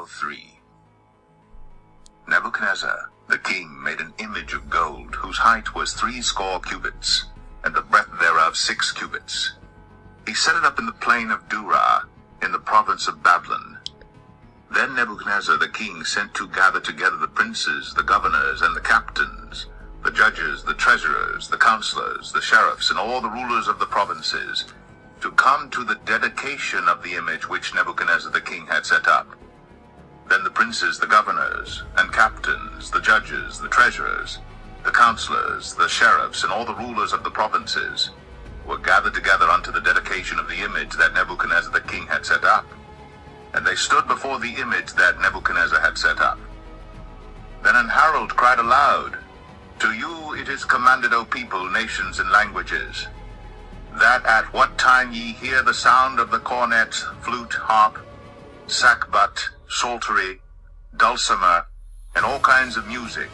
Daniel 3. Nebuchadnezzar the king made an image of gold, whose height was 60 cubits, and the breadth thereof 6 cubits. He set it up in the plain of Dura, in the province of Babylon. Then Nebuchadnezzar the king sent to gather together the princes, the governors, and the captains, the judges, the treasurers, the counselors, the sheriffs, and all the rulers of the provinces, to come to the dedication of the image which Nebuchadnezzar the king had set up. Then the princes, the governors, and captains, the judges, the treasurers, the counselors, the sheriffs, and all the rulers of the provinces were gathered together unto the dedication of the image that Nebuchadnezzar the king had set up. And they stood before the image that Nebuchadnezzar had set up. Then an herald cried aloud, To you it is commanded, O people, nations, and languages, that at what time ye hear the sound of the cornet, flute, harp, sackbut, psaltery, dulcimer, and all kinds of music,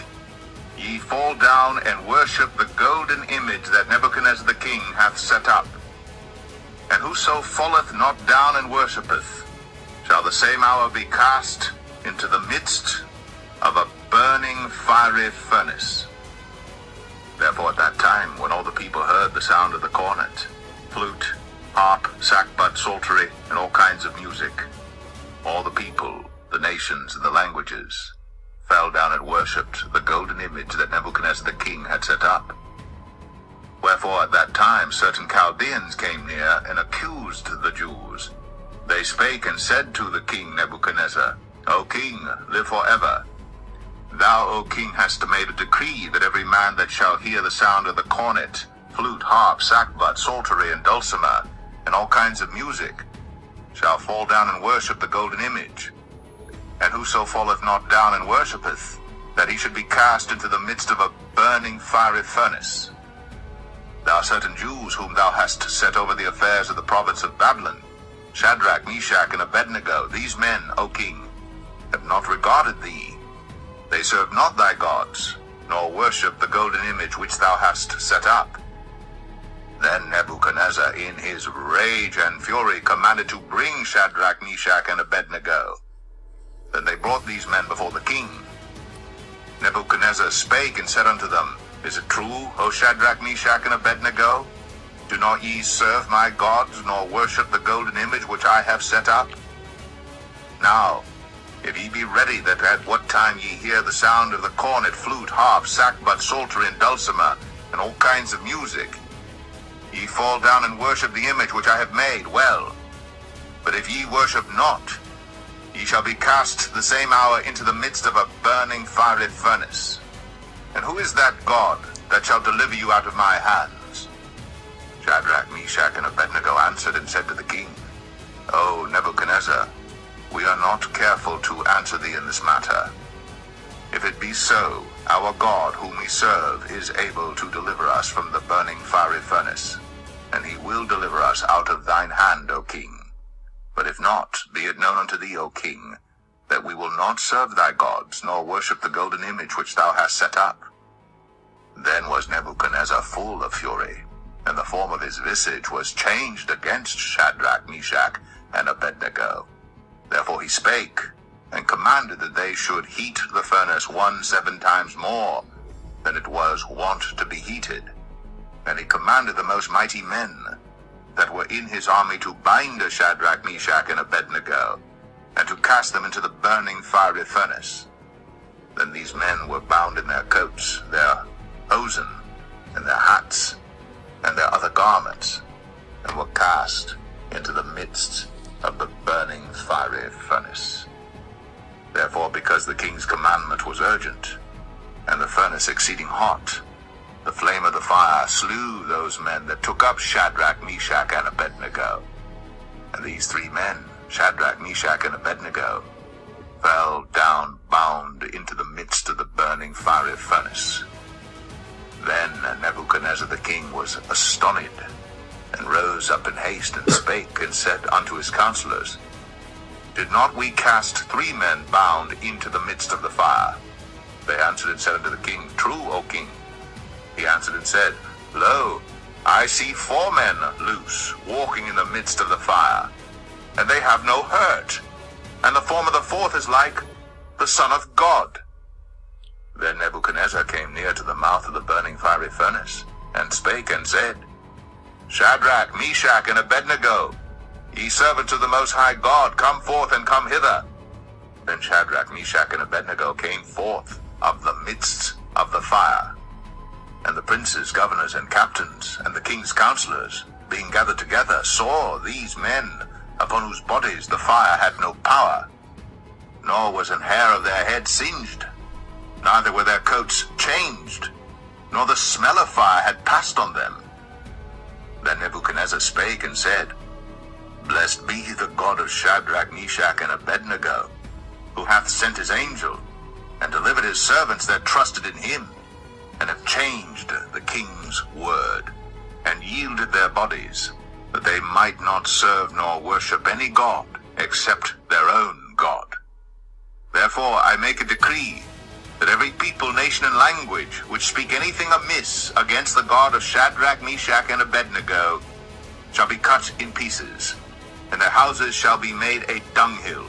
ye fall down and worship the golden image that Nebuchadnezzar the king hath set up. And whoso falleth not down and worshippeth, shall the same hour be cast into the midst of a burning fiery furnace. Therefore at that time, when all the people heard the sound of the cornet, flute, harp, sackbut, psaltery, and all kinds of music, all the people, the nations, and the languages fell down and worshipped the golden image that Nebuchadnezzar the king had set up. Wherefore at that time certain Chaldeans came near and accused the Jews. They spake and said to the king Nebuchadnezzar, O king, live forever. Thou, O king, hast made a decree that every man that shall hear the sound of the cornet, flute, harp, sackbut, psaltery, and dulcimer, and all kinds of music, shall fall down and worship the golden image. And whoso falleth not down and worshippeth, that he should be cast into the midst of a burning fiery furnace. There are certain Jews whom thou hast set over the affairs of the province of Babylon, Sha-drach Me-shach and Abed-nego. These men, O king, have not regarded thee. They serve not thy gods, nor worship the golden image which thou hast set up. Then Nebuchadnezzar, in his rage and fury, commanded to bring Sha-drach, Me-shach, and Abed-nego. Then they brought these men before the king. Nebuchadnezzar spake and said unto them, Is it true, O Sha-drach, Meshach, and Abed-nego? Do not ye serve my gods, nor worship the golden image which I have set up? Now, if ye be ready that at what time ye hear the sound of the cornet, flute, harp, sackbut, psaltery, and dulcimer, and all kinds of music, ye fall down and worship the image which I have made, well. But if ye worship not, ye shall be cast the same hour into the midst of a burning fiery furnace. And who is that God that shall deliver you out of my hands? Sha-drach, Meshach, and Abed-nego answered and said to the king, O Nebuchadnezzar, we are not careful to answer thee in this matter. If it be so, our God whom we serve is able to deliver us from the burning fiery furnace, and he will deliver us out of thine hand, O king. But if not, be it known unto thee, O king, that we will not serve thy gods, nor worship the golden image which thou hast set up. Then was Nebuchadnezzar full of fury, and the form of his visage was changed against Sha-drach, Meshach, and Abed-nego. Therefore he spake, and commanded that they should heat the furnace 7 times more than it was wont to be heated. And he commanded the most mighty men that were in his army to bind Sha-drach, Meshach, and Abed-nego, and to cast them into the burning fiery furnace. Then these men were bound in their coats, their hosen, and their hats, and their other garments, and were cast into the midst of the burning fiery furnace. Therefore, because the king's commandment was urgent, and the furnace exceeding hot, the flame of the fire slew those men that took up Sha-drach, Meshach, and Abed-nego. And these 3 men, Sha-drach, Meshach, and Abed-nego, fell down bound into the midst of the burning fiery furnace. Then Nebuchadnezzar the king was astonished, and rose up in haste, and spake, and said unto his counselors, Did not we cast 3 men bound into the midst of the fire? They answered and said unto the king, True, O king. He answered and said, Lo, I see 4 men loose, walking in the midst of the fire, and they have no hurt, and the form of the fourth is like the Son of God. Then Nebuchadnezzar came near to the mouth of the burning fiery furnace, and spake and said, Sha-drach, Me-shach, and Abed-nego, ye servants of the Most High God, come forth and come hither. Then Sha-drach, Me-shach, and Abed-nego came forth of the midst of the fire. And the princes, governors, and captains, and the king's counselors, being gathered together, saw these men, upon whose bodies the fire had no power, nor was an hair of their head singed, neither were their coats changed, nor the smell of fire had passed on them. Then Nebuchadnezzar spake and said, Blessed be the God of Sha-drach, Me-shach, and Abed-nego, who hath sent his angel, and delivered his servants that trusted in him, and have changed the king's word, and yielded their bodies, that they might not serve nor worship any god except their own God. Therefore I make a decree, that every people, nation, and language which speak anything amiss against the God of Sha-drach, Me-shach, and Abed-nego shall be cut in pieces, and their houses shall be made a dunghill,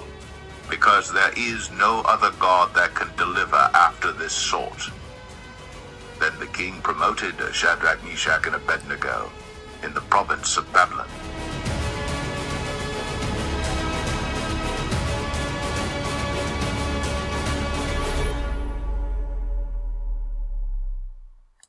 because there is no other God that can deliver after this sort. Then the king promoted Sha-drach, Me-shach, and Abed-nego in the province of Babylon.